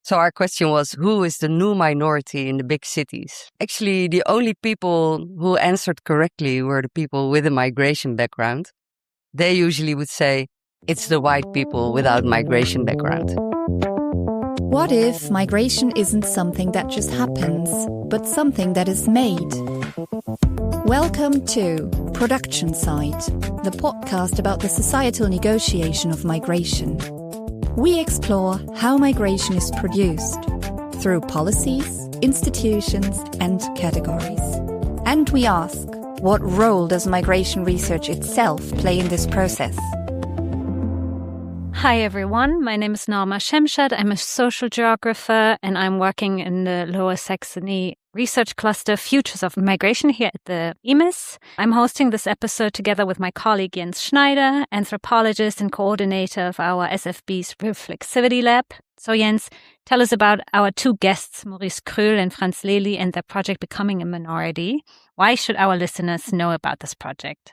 So our question was, who is the new minority in the big cities? Actually, the only people who answered correctly were the people with a migration background. They usually would say, it's the white people without migration background. What if migration isn't something that just happens, but something that is made? Welcome to Production Side, the podcast about the societal negotiation of migration. We explore how migration is produced through policies, institutions, and categories. And we ask, what role does migration research itself play in this process? Hi everyone, my name is Norma Schemschat. I'm a social geographer and I'm working in the Lower Saxony research cluster Futures of Migration here at the IMIS. I'm hosting this episode together with my colleague Jens Schneider, anthropologist and coordinator of our SFB's Reflexivity lab. So Jens, tell us about our two guests, Maurice Crul and Frans Lelie, and their project Becoming a Minority. Why should our listeners know about this project?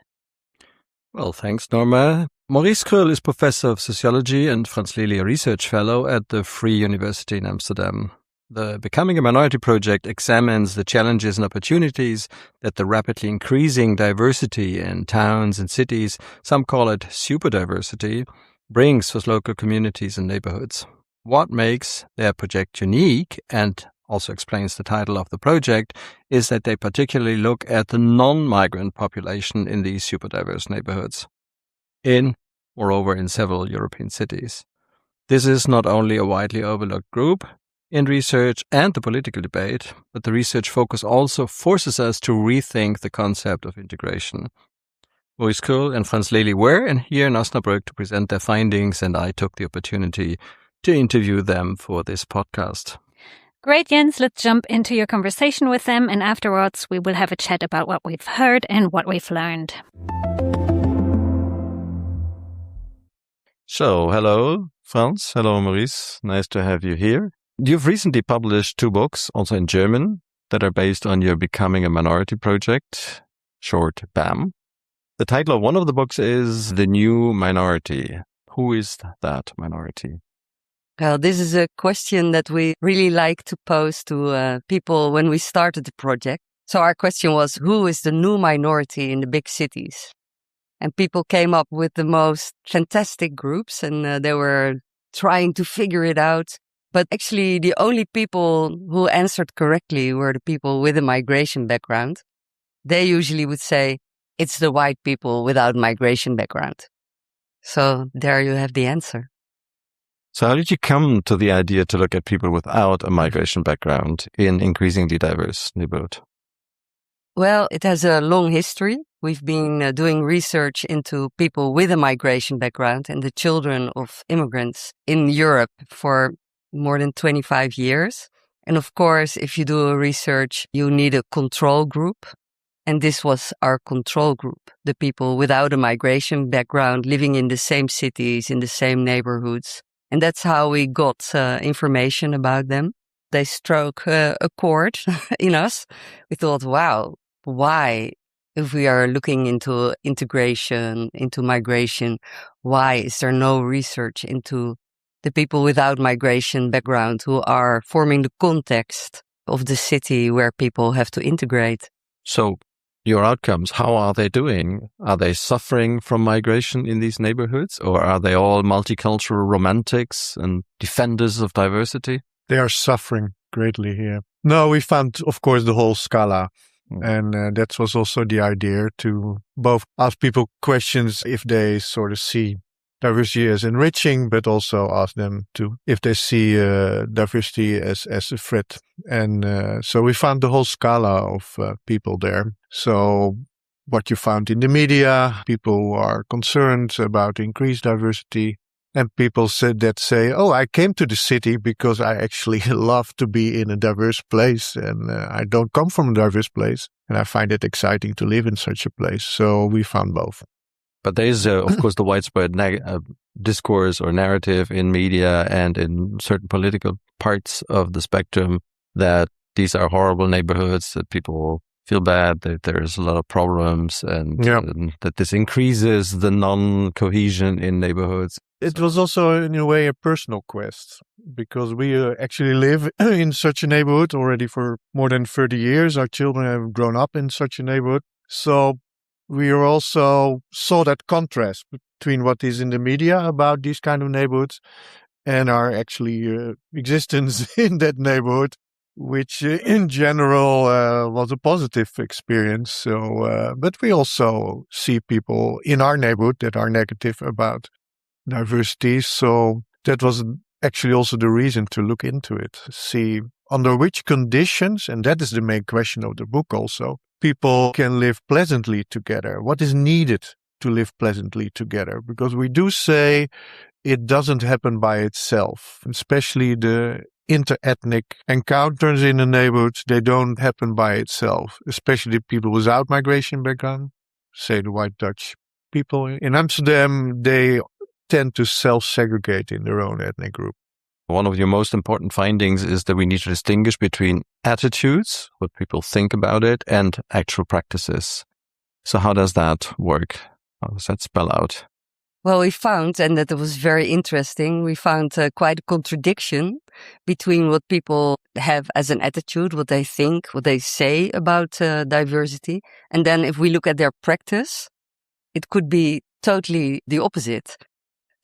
Well, thanks, Norma. Maurice Crul is professor of sociology and Frans Lelie a research fellow at the Vrije Universiteit in Amsterdam. The Becoming a Minority project examines the challenges and opportunities that the rapidly increasing diversity in towns and cities, some call it Superdiversity, brings for local communities and neighborhoods. What makes their project unique, and also explains the title of the project, is that they particularly look at the non-migrant population in these superdiverse neighborhoods. Moreover, in several European cities. This is not only a widely overlooked group in research and the political debate, but the research focus also forces us to rethink the concept of integration. Maurice Crul and Frans Lelie were here in Osnabrück to present their findings, and I took the opportunity to interview them for this podcast. Great, Jens. Let's jump into your conversation with them, and afterwards we will have a chat about what we've heard and what we've learned. So, hello, Frans. Hello, Maurice. Nice to have you here. You've recently published two books, also in German, that are based on your Becoming a Minority project, short BAM. The title of one of the books is The New Minority. Who is that minority? Well, this is a question that we really like to pose to people when we started the project. So our question was, who is the new minority in the big cities? And people came up with the most fantastic groups and they were trying to figure it out. But actually, the only people who answered correctly were the people with a migration background. They usually would say, it's the white people without migration background. So there you have the answer. So how did you come to the idea to look at people without a migration background in increasingly diverse neighborhood? Well, it has a long history. We've been doing research into people with a migration background and the children of immigrants in Europe for more than 25 years. And of course, if you do a research, you need a control group. And this was our control group, the people without a migration background living in the same cities, in the same neighborhoods. And that's how we got information about them. They struck a chord in us. We thought, wow, why, if we are looking into integration, into migration, why is there no research into the people without migration background who are forming the context of the city where people have to integrate? So your outcomes, how are they doing? Are they suffering from migration in these neighborhoods, or are they all multicultural romantics and defenders of diversity? They are suffering greatly here. No, we found, of course, the whole scala. And that was also the idea to both ask people questions if they sort of see diversity as enriching, but also ask them to if they see diversity as a threat. And so we found the whole scala of people there. So what you found in the media, people who are concerned about increased diversity, and people say, oh, I came to the city because I actually love to be in a diverse place, and I don't come from a diverse place, and I find it exciting to live in such a place. So we found both. But there is, of course, the widespread discourse or narrative in media and in certain political parts of the spectrum that these are horrible neighborhoods, that people feel bad that there's a lot of problems and that this increases the non-cohesion in neighborhoods. It was also, in a way, a personal quest, because we actually live in such a neighborhood already for more than 30 years. Our children have grown up in such a neighborhood. So we also saw that contrast between what is in the media about these kind of neighborhoods and our actually existence in that neighborhood, which in general was a positive experience. So, but we also see people in our neighborhood that are negative about diversity. So that was actually also the reason to look into it, see under which conditions, and that is the main question of the book also, people can live pleasantly together. What is needed to live pleasantly together? Because we do say it doesn't happen by itself, especially the inter-ethnic encounters in the neighborhoods. They don't happen by itself, especially people without migration background, say the white Dutch people. In Amsterdam, they tend to self-segregate in their own ethnic group. One of your most important findings is that we need to distinguish between attitudes, what people think about it, and actual practices. So how does that work? How does that spell out? Well, we found, and that was very interesting, we found quite a contradiction between what people have as an attitude, what they think, what they say about diversity. And then if we look at their practice, it could be totally the opposite.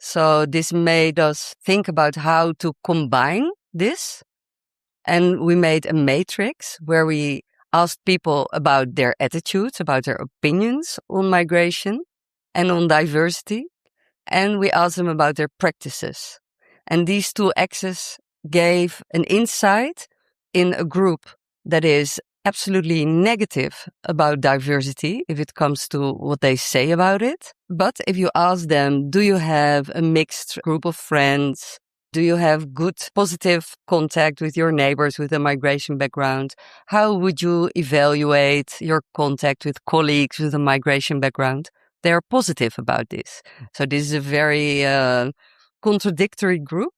So this made us think about how to combine this. And we made a matrix where we asked people about their attitudes, about their opinions on migration and on diversity. And we asked them about their practices. And these two axes gave an insight in a group that is absolutely negative about diversity if it comes to what they say about it. But if you ask them, do you have a mixed group of friends? Do you have good, positive contact with your neighbors with a migration background? How would you evaluate your contact with colleagues with a migration background? They are positive about this. So this is a very contradictory group.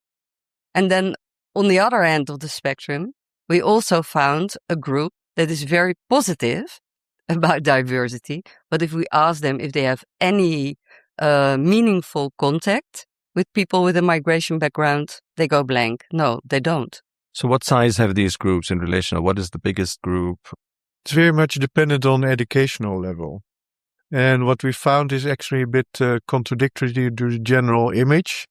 And then on the other end of the spectrum, we also found a group that is very positive about diversity. But if we ask them if they have any meaningful contact with people with a migration background, they go blank. No, they don't. So what size have these groups in relation? What is the biggest group? It's very much dependent on educational level. And what we found is actually a bit contradictory to the general image,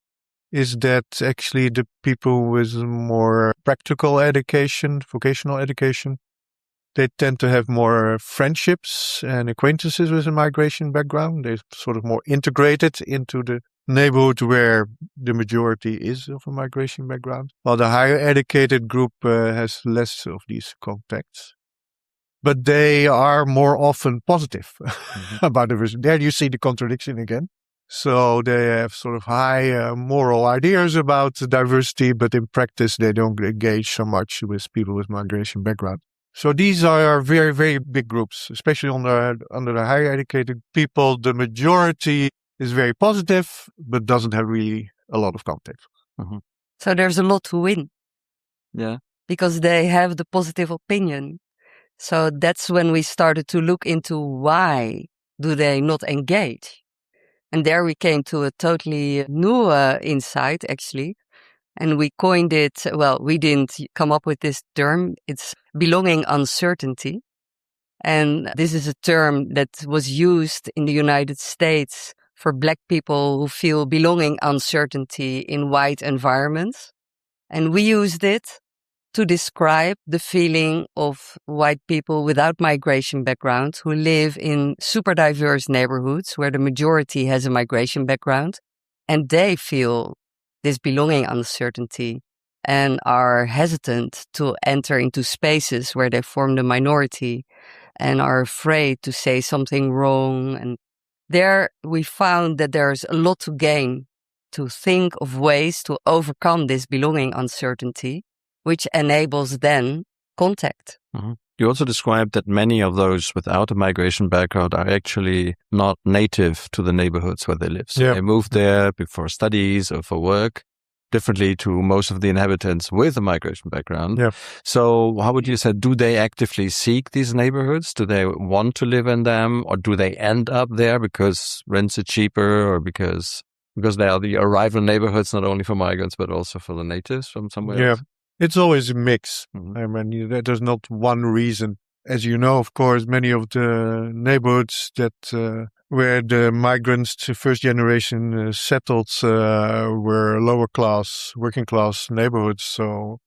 is that actually the people with more practical education, vocational education, they tend to have more friendships and acquaintances with a migration background. They're sort of more integrated into the neighborhood where the majority is of a migration background, while the higher educated group has less of these contacts. But they are more often positive about diversity. There you see the contradiction again. So they have sort of high moral ideas about diversity, but in practice they don't engage so much with people with migration background. So these are very, very big groups, especially under the higher educated people. The majority is very positive, but doesn't have really a lot of contact. Mm-hmm. So there's a lot to win. Yeah. Because they have the positive opinion. So that's when we started to look into why do they not engage. And there we came to a totally new insight, actually. And we coined it, well, we didn't come up with this term. It's belonging uncertainty. And this is a term that was used in the United States for Black people who feel belonging uncertainty in white environments. And we used it to describe the feeling of white people without migration background who live in super diverse neighborhoods where the majority has a migration background, and they feel this belonging uncertainty and are hesitant to enter into spaces where they form the minority and are afraid to say something wrong. And there we found that there's a lot to gain to think of ways to overcome this belonging uncertainty, which enables then contact. Mm-hmm. You also described that many of those without a migration background are actually not native to the neighborhoods where they live. So they moved there for studies or for work. differently to most of the inhabitants with a migration background. Yeah. So how would you say, do they actively seek these neighborhoods? Do they want to live in them, or do they end up there because rents are cheaper, or because they are the arrival neighborhoods, not only for migrants, but also for the natives from somewhere else? It's always a mix. Mhm. I mean, there's not one reason. As you know, of course, many of the neighborhoods that where the migrants, first generation, settled were lower class, working class neighborhoods. So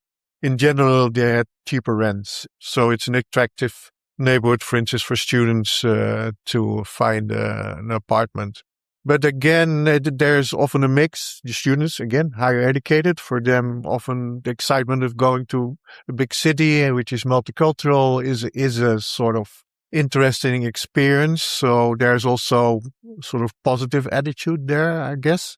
in general, they had cheaper rents. So it's an attractive neighborhood, for instance, for students to find an apartment. But again, there's often a mix. The students, again, higher educated. For them, often the excitement of going to a big city, which is multicultural, is a sort of interesting experience. So there's also sort of positive attitude there, I guess.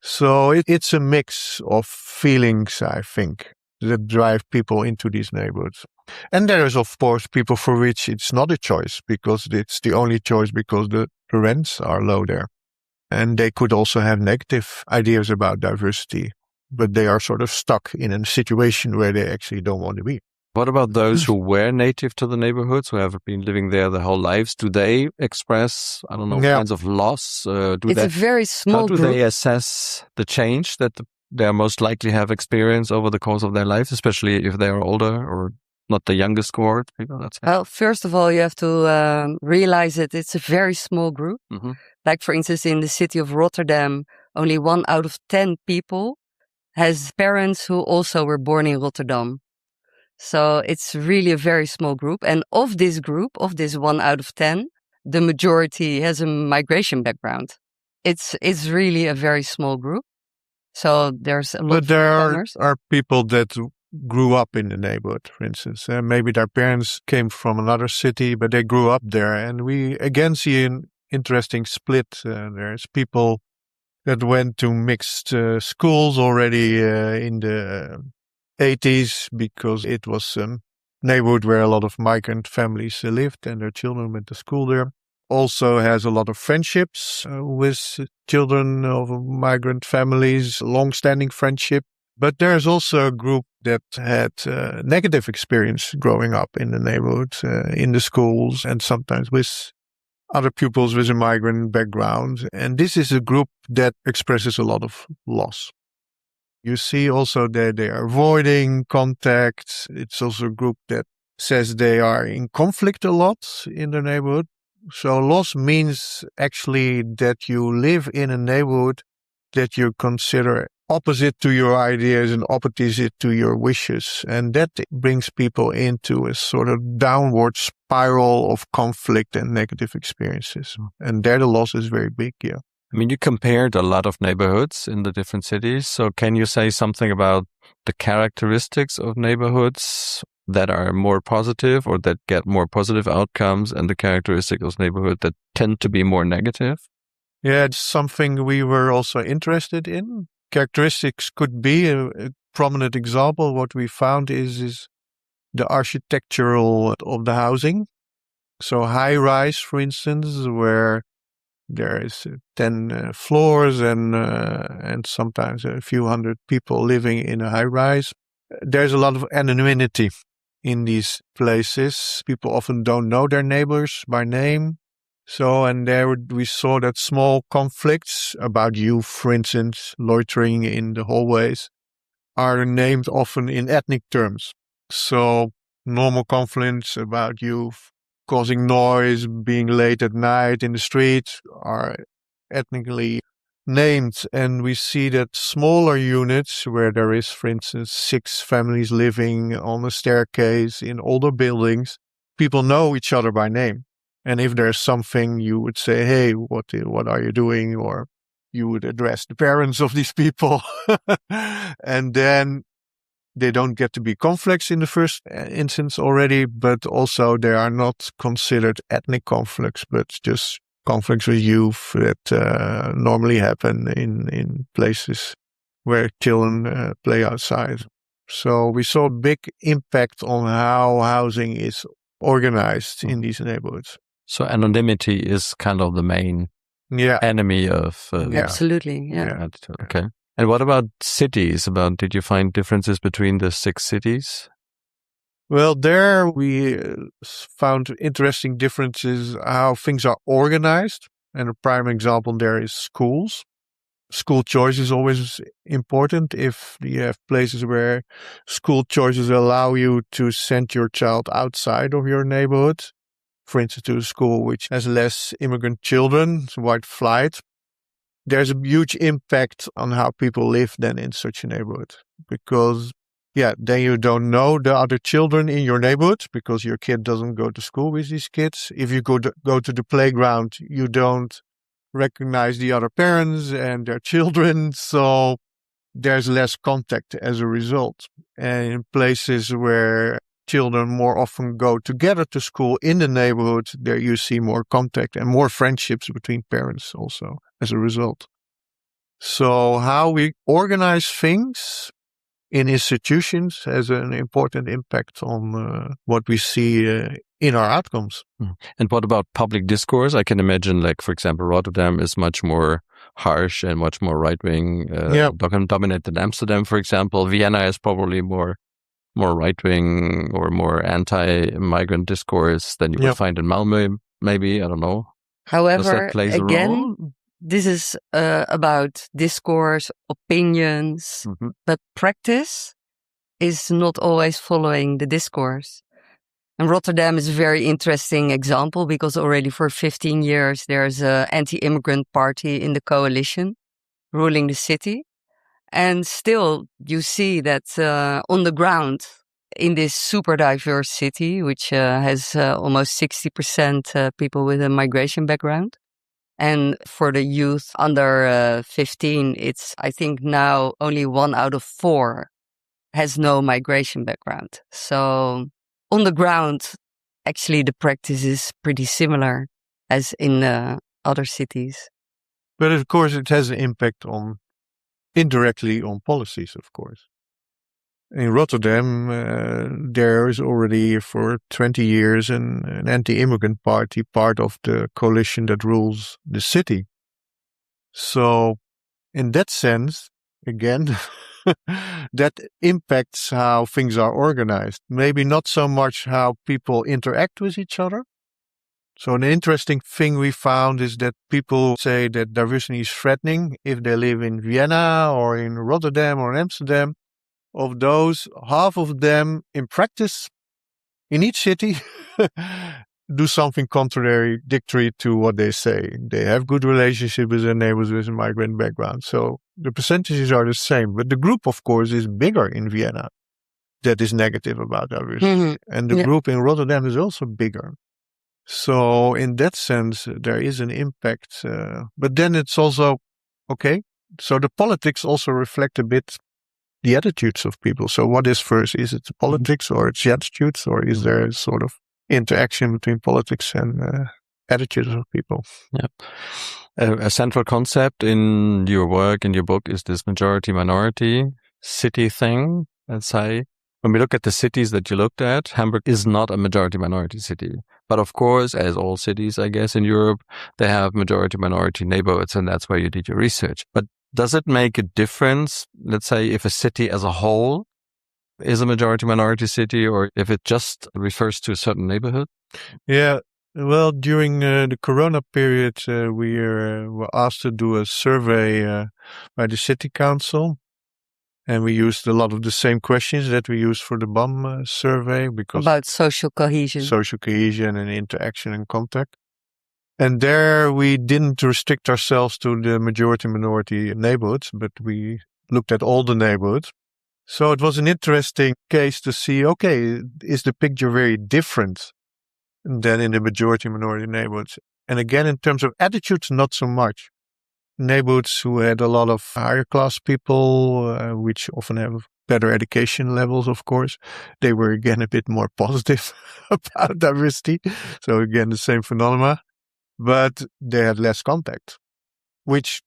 So it's a mix of feelings, I think, that drive people into these neighborhoods. And there is, of course, people for which it's not a choice because it's the only choice because the rents are low there. And they could also have negative ideas about diversity, but they are sort of stuck in a situation where they actually don't want to be. What about those who were native to the neighborhoods, who have been living there their whole lives? Do they express, I don't know, kinds of loss? It's a very small group. How do they assess the change that they most likely have experienced over the course of their lives, especially if they are older or not the youngest cohort? Well, first of all, you have to realize that it's a very small group. Mm-hmm. Like, for instance, in the city of Rotterdam, only 1 out of 10 people has parents who also were born in Rotterdam. So it's really a very small group. And of this group, of this 1 out of 10, the majority has a migration background. It's really a very small group. So there's a lot But there newcomers. are people that grew up in the neighborhood, for instance. Maybe their parents came from another city, but they grew up there. And we again see an interesting split. There's people that went to mixed schools already in the 80s because it was a neighborhood where a lot of migrant families lived and their children went to school there. Also has a lot of friendships with children of migrant families, long-standing friendship. But there's also a group that had negative experience growing up in the neighborhood, in the schools, and sometimes with other pupils with a migrant background. And this is a group that expresses a lot of loss. You see also that they are avoiding contact. It's also a group that says they are in conflict a lot in the neighborhood. So loss means actually that you live in a neighborhood that you consider opposite to your ideas and opposite to your wishes. And that brings people into a sort of downward spiral of conflict and negative experiences. And there the loss is very big, yeah. I mean, you compared a lot of neighborhoods in the different cities. So can you say something about the characteristics of neighborhoods that are more positive or that get more positive outcomes and the characteristics of neighborhoods that tend to be more negative? Yeah, it's something we were also interested in. Characteristics could be a prominent example. What we found is the architectural of the housing. So high rise, for instance, where there is 10 floors and sometimes a few hundred people living in a high rise. There's a lot of anonymity in these places. People often don't know their neighbors by name. So, and there we saw that small conflicts about youth, for instance, loitering in the hallways, are named often in ethnic terms. So, normal conflicts about youth causing noise, being late at night in the street are ethnically named. And we see that smaller units where there is, for instance, 6 families living on a staircase in older buildings, people know each other by name. And if there's something, you would say, hey, what are you doing? Or you would address the parents of these people. And then they don't get to be conflicts in the first instance already, but also they are not considered ethnic conflicts, but just conflicts with youth that normally happen in places where children play outside. So we saw a big impact on how housing is organized in these neighborhoods. So anonymity is kind of the main enemy of... Absolutely, yeah. Okay. And what about cities? Did you find differences between the 6 cities? Well, there we found interesting differences how things are organized. And a prime example there is schools. School choice is always important. If you have places where school choices allow you to send your child outside of your neighborhood, for instance, to a school which has less immigrant children, white flight, there's a huge impact on how people live then in such a neighborhood. Because, then you don't know the other children in your neighborhood because your kid doesn't go to school with these kids. If you go to the playground, you don't recognize the other parents and their children, so there's less contact as a result. And in places where children more often go together to school in the neighborhood, there you see more contact and more friendships between parents also as a result. So how we organize things in institutions has an important impact on what we see in our outcomes. And what about public discourse? I can imagine, like, for example, Rotterdam is much more harsh and much more right-wing dominated than Amsterdam, for example. Vienna is probably more right-wing or more anti-migrant discourse than you would find in Malmö, maybe. I don't know. However, again, this is about discourse, opinions, but practice is not always following the discourse. And Rotterdam is a very interesting example because already for 15 years there's an anti-immigrant party in the coalition ruling the city. And still you see that on the ground in this super diverse city, which has almost 60% people with a migration background. And for the youth under 15, it's, I think now only 1 out of 4 has no migration background. So on the ground, actually the practice is pretty similar as in other cities. But of course it has an impact indirectly on policies, of course. In Rotterdam, there is already for 20 years an anti-immigrant party, part of the coalition that rules the city. So in that sense, again, that impacts how things are organized. Maybe not so much how people interact with each other. So an interesting thing we found is that people say that diversity is threatening if they live in Vienna or in Rotterdam or Amsterdam. Of those, half of them in practice in each city do something contradictory to what they say. They have good relationship with their neighbors with a migrant background. So the percentages are the same. But the group, of course, is bigger in Vienna that is negative about diversity. And the group in Rotterdam is also bigger. So in that sense, there is an impact. But then it's also, okay, so the politics also reflect a bit the attitudes of people. So what is first? Is it the politics or it's the attitudes, or is there a sort of interaction between politics and attitudes of people? Yeah. A central concept in your work, in your book, is this majority-minority city thing. Let's say, when we look at the cities that you looked at, Hamburg is not a majority-minority city. But of course, as all cities, I guess, in Europe, they have majority-minority neighborhoods, and that's where you did your research. But does it make a difference, let's say, if a city as a whole is a majority-minority city or if it just refers to a certain neighborhood? Yeah, well, during the Corona period, we were asked to do a survey by the city council. And we used a lot of the same questions that we used for the BAM survey. Because about social cohesion. Social cohesion and interaction and contact. And there we didn't restrict ourselves to the majority-minority neighborhoods, but we looked at all the neighborhoods. So it was an interesting case to see, okay, is the picture very different than in the majority-minority neighborhoods? And again, in terms of attitudes, not so much. Neighborhoods who had a lot of higher class people, which often have better education levels, of course, they were again a bit more positive about diversity. So again, the same phenomena. But they had less contact, which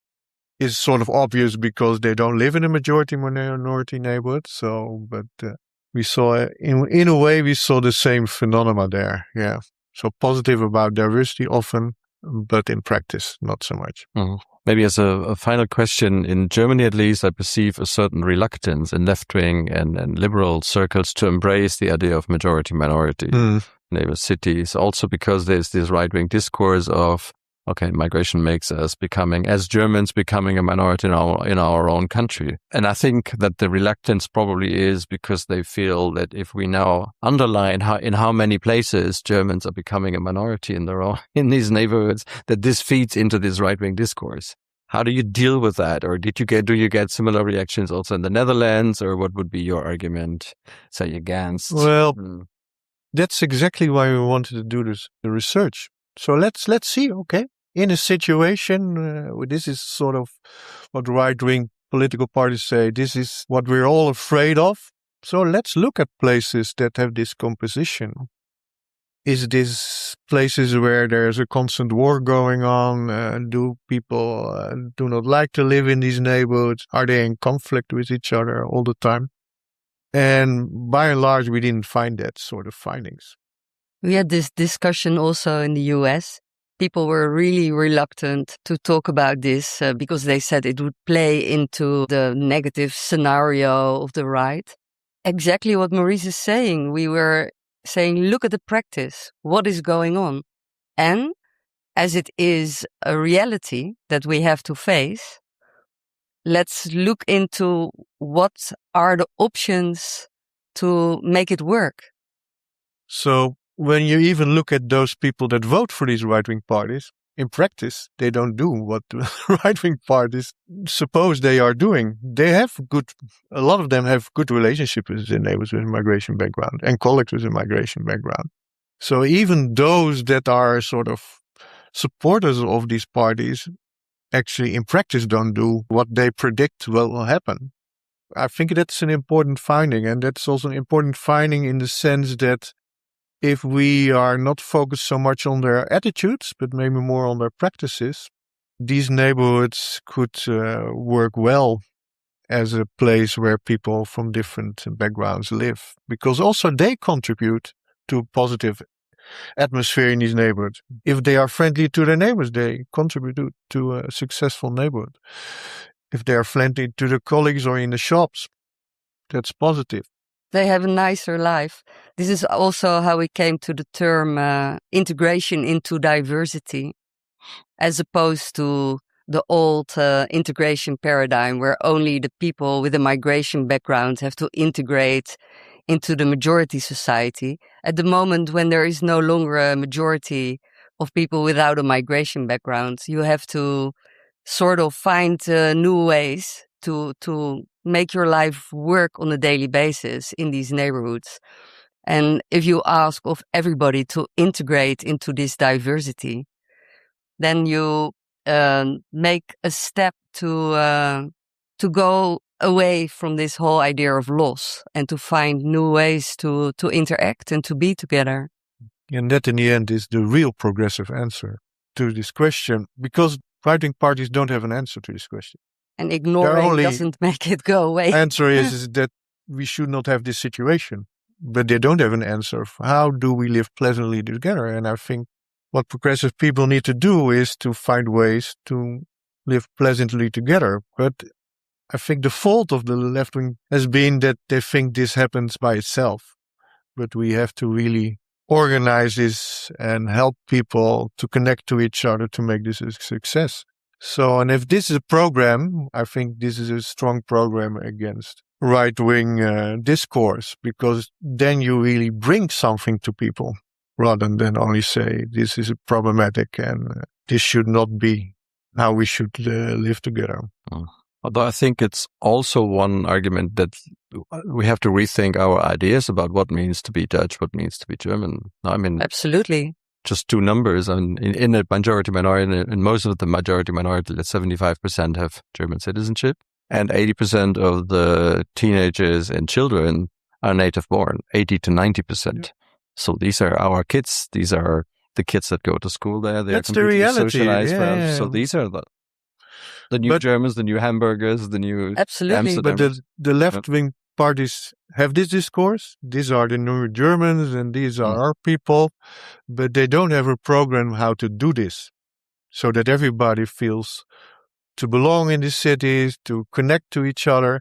is sort of obvious because they don't live in a majority-minority neighborhood. So, but we saw, in a way, we saw the same phenomena there. Yeah. So positive about diversity often, but in practice, not so much. Mm. Maybe as a final question, in Germany at least, I perceive a certain reluctance in left-wing and liberal circles to embrace the idea of majority-minority neighbor cities, also because there's this right-wing discourse of, okay, migration makes us as Germans, becoming a minority in our own country. And I think that the reluctance probably is because they feel that if we now underline in how many places Germans are becoming a minority in these neighborhoods, that this feeds into this right-wing discourse. How do you deal with that? Or do you get similar reactions also in the Netherlands? Or what would be your argument, say, against? Well, that's exactly why we wanted to do the research. So let's see, okay, in a situation, this is sort of what right-wing political parties say, this is what we're all afraid of. So let's look at places that have this composition. Is this places where there's a constant war going on? Do people do not like to live in these neighborhoods? Are they in conflict with each other all the time? And by and large, we didn't find that sort of findings. We had this discussion also in the US. People were really reluctant to talk about this because they said it would play into the negative scenario of the right. Exactly what Maurice is saying. We were saying, look at the practice. What is going on? And as it is a reality that we have to face, let's look into what are the options to make it work. So when you even look at those people that vote for these right-wing parties, in practice, they don't do what the right-wing parties suppose they are doing. A lot of them have good relationships with their neighbors with a migration background and colleagues with a migration background. So even those that are sort of supporters of these parties actually in practice don't do what they predict will happen. I think that's an important finding, and that's also an important finding in the sense that if we are not focused so much on their attitudes, but maybe more on their practices, these neighborhoods could work well as a place where people from different backgrounds live, because also they contribute to a positive atmosphere in these neighborhoods. If they are friendly to their neighbors, they contribute to a successful neighborhood. If they are friendly to their colleagues or in the shops, that's positive. They have a nicer life. This is also how we came to the term integration into diversity, as opposed to the old integration paradigm where only the people with a migration background have to integrate into the majority society. At the moment when there is no longer a majority of people without a migration background, you have to sort of find new ways to make your life work on a daily basis in these neighborhoods. And if you ask of everybody to integrate into this diversity, then you make a step to go away from this whole idea of loss and to find new ways to interact and to be together. And that in the end is the real progressive answer to this question, because right-wing parties don't have an answer to this question. And ignoring doesn't make it go away. Answer is that we should not have this situation. But they don't have an answer for how do we live pleasantly together. And I think what progressive people need to do is to find ways to live pleasantly together. But I think the fault of the left wing has been that they think this happens by itself. But we have to really organize this and help people to connect to each other to make this a success. So, and if this is a program, I think this is a strong program against right-wing discourse, because then you really bring something to people rather than only say this is problematic and this should not be how we should live together. Although I think it's also one argument that we have to rethink our ideas about what means to be Dutch, what means to be German. I mean, absolutely. Just two numbers. And in a majority minority, in most of the majority minority, 75% have German citizenship, and 80% of the teenagers and children are native born, 80 to 90%. Yeah. So these are our kids. These are the kids that go to school there. That's the reality. Socialized. Yeah. So these are the new Germans, the new Hamburgers, the new absolutely. But the left-wing parties have this discourse. These are the new Germans and these are our people, but they don't have a program how to do this. so that everybody feels to belong in the cities, to connect to each other.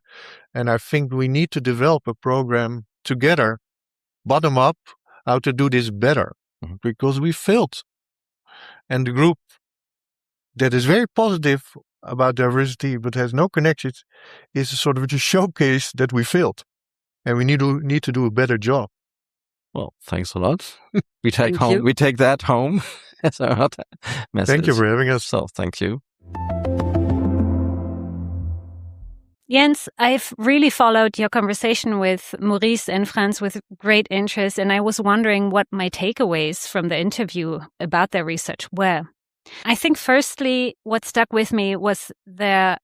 And I think we need to develop a program together, bottom up, how to do this better, because we failed. And the group that is very positive about diversity but has no connections is a sort of a showcase that we failed. And we need to do a better job. Well, thanks a lot. We take that home as our message. Thank you for having us. So, thank you. Jens, I've really followed your conversation with Maurice and Frans with great interest, and I was wondering what my takeaways from the interview about their research were. I think firstly, what stuck with me was the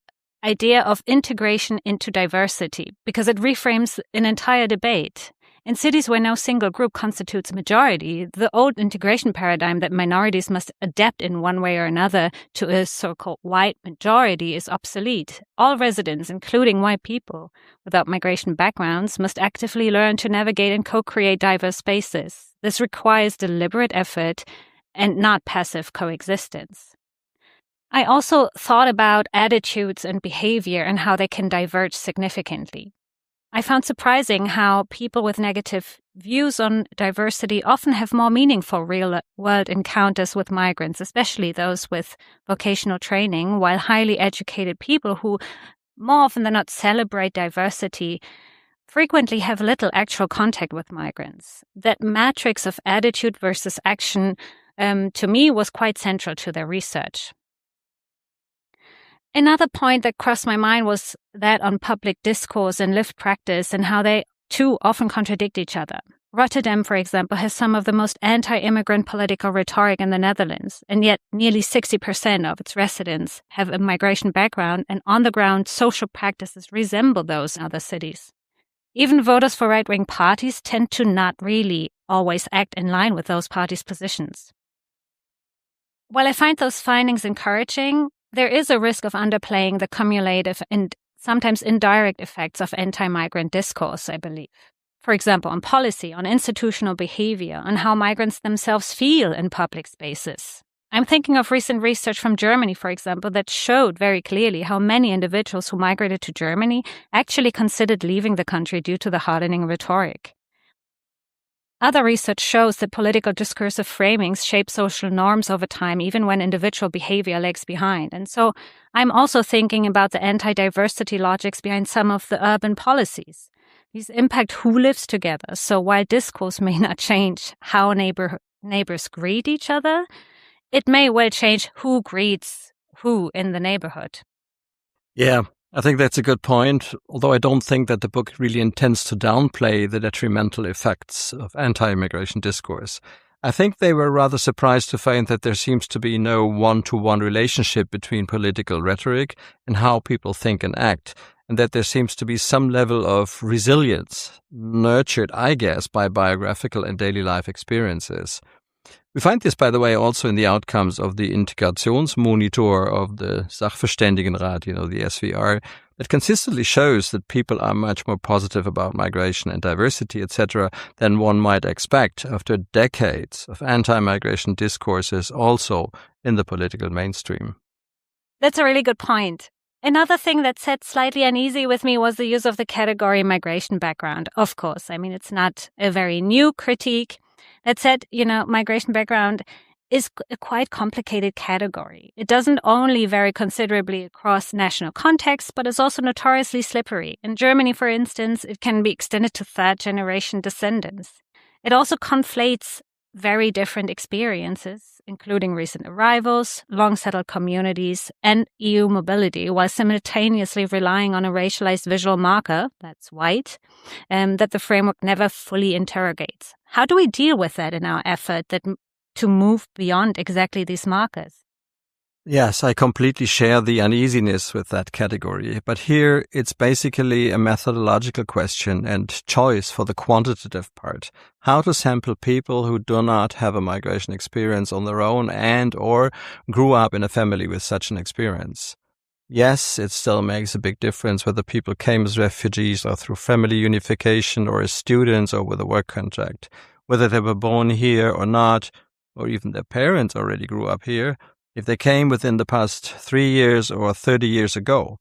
idea of integration into diversity, because it reframes an entire debate. In cities where no single group constitutes a majority, the old integration paradigm that minorities must adapt in one way or another to a so-called white majority is obsolete. All residents, including white people without migration backgrounds, must actively learn to navigate and co-create diverse spaces. This requires deliberate effort and not passive coexistence. I also thought about attitudes and behavior and how they can diverge significantly. I found surprising how people with negative views on diversity often have more meaningful real-world encounters with migrants, especially those with vocational training, while highly educated people who more often than not celebrate diversity frequently have little actual contact with migrants. That matrix of attitude versus action, to me, was quite central to their research. Another point that crossed my mind was that on public discourse and lived practice and how they, too, often contradict each other. Rotterdam, for example, has some of the most anti-immigrant political rhetoric in the Netherlands, and yet nearly 60% of its residents have a migration background, and on-the-ground social practices resemble those in other cities. Even voters for right-wing parties tend to not really always act in line with those parties' positions. While I find those findings encouraging, there is a risk of underplaying the cumulative and sometimes indirect effects of anti-migrant discourse, I believe. For example, on policy, on institutional behavior, on how migrants themselves feel in public spaces. I'm thinking of recent research from Germany, for example, that showed very clearly how many individuals who migrated to Germany actually considered leaving the country due to the hardening rhetoric. Other research shows that political discursive framings shape social norms over time, even when individual behavior lags behind. And so I'm also thinking about the anti-diversity logics behind some of the urban policies. These impact who lives together. So while discourse may not change how neighbors greet each other, it may well change who greets who in the neighborhood. Yeah. I think that's a good point, although I don't think that the book really intends to downplay the detrimental effects of anti-immigration discourse. I think they were rather surprised to find that there seems to be no one-to-one relationship between political rhetoric and how people think and act, and that there seems to be some level of resilience, nurtured, I guess, by biographical and daily life experiences. We find this, by the way, also in the outcomes of the Integrationsmonitor of the Sachverständigenrat, the SVR, that consistently shows that people are much more positive about migration and diversity, etc., than one might expect after decades of anti-migration discourses also in the political mainstream. That's a really good point. Another thing that sat slightly uneasy with me was the use of the category migration background. Of course, it's not a very new critique. That said, migration background is a quite complicated category. It doesn't only vary considerably across national contexts, but is also notoriously slippery. In Germany, for instance, it can be extended to third-generation descendants. It also conflates very different experiences, including recent arrivals, long-settled communities, and EU mobility, while simultaneously relying on a racialized visual marker, that's white, that the framework never fully interrogates. How do we deal with that in our effort to move beyond exactly these markers? Yes, I completely share the uneasiness with that category, but here it's basically a methodological question and choice for the quantitative part. How to sample people who do not have a migration experience on their own and or grew up in a family with such an experience. Yes, it still makes a big difference whether people came as refugees or through family unification or as students or with a work contract, whether they were born here or not, or even their parents already grew up here, if they came within the past 3 years or 30 years ago.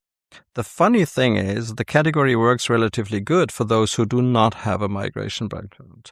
The funny thing is the category works relatively good for those who do not have a migration background.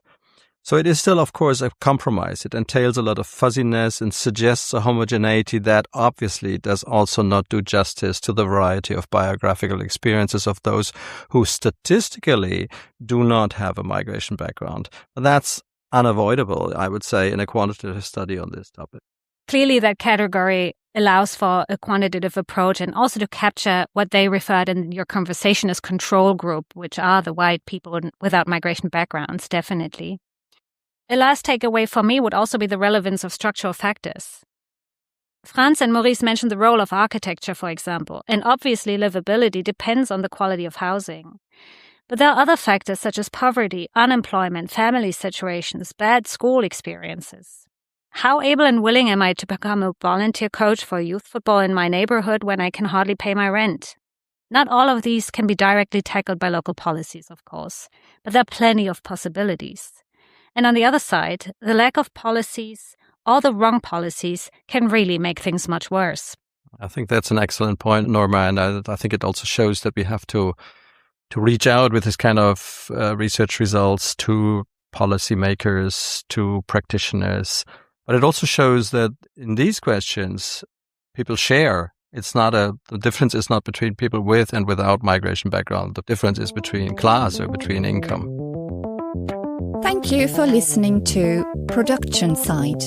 So it is still, of course, a compromise. It entails a lot of fuzziness and suggests a homogeneity that obviously does also not do justice to the variety of biographical experiences of those who statistically do not have a migration background. But that's unavoidable, I would say, in a quantitative study on this topic. Clearly, that category allows for a quantitative approach and also to capture what they referred in your conversation as control group, which are the white people without migration backgrounds, definitely. A last takeaway for me would also be the relevance of structural factors. Frans and Maurice mentioned the role of architecture, for example, and obviously livability depends on the quality of housing. But there are other factors such as poverty, unemployment, family situations, bad school experiences. How able and willing am I to become a volunteer coach for youth football in my neighborhood when I can hardly pay my rent? Not all of these can be directly tackled by local policies, of course, but there are plenty of possibilities. And on the other side, the lack of policies or the wrong policies can really make things much worse. I think that's an excellent point, Norma, and I think it also shows that we have to reach out with this kind of research results to policymakers, to practitioners. But it also shows that in these questions, people share. The difference is not between people with and without migration background. The difference is between class or between income. Thank you for listening to Production Side,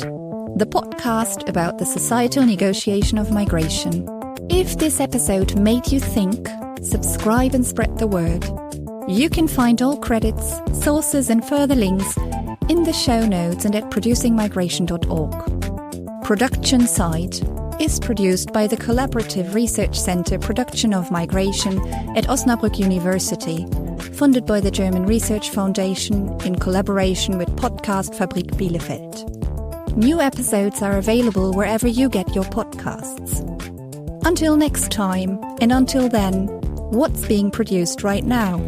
the podcast about the societal negotiation of migration. If this episode made you think, subscribe and spread the word. You can find all credits, sources and further links in the show notes and at producingmigration.org. Production Side is produced by the Collaborative Research Center Production of Migration at Osnabrück University, funded by the German Research Foundation in collaboration with Podcast Fabrik Bielefeld. New episodes are available wherever you get your podcasts. Until next time, and until then, what's being produced right now?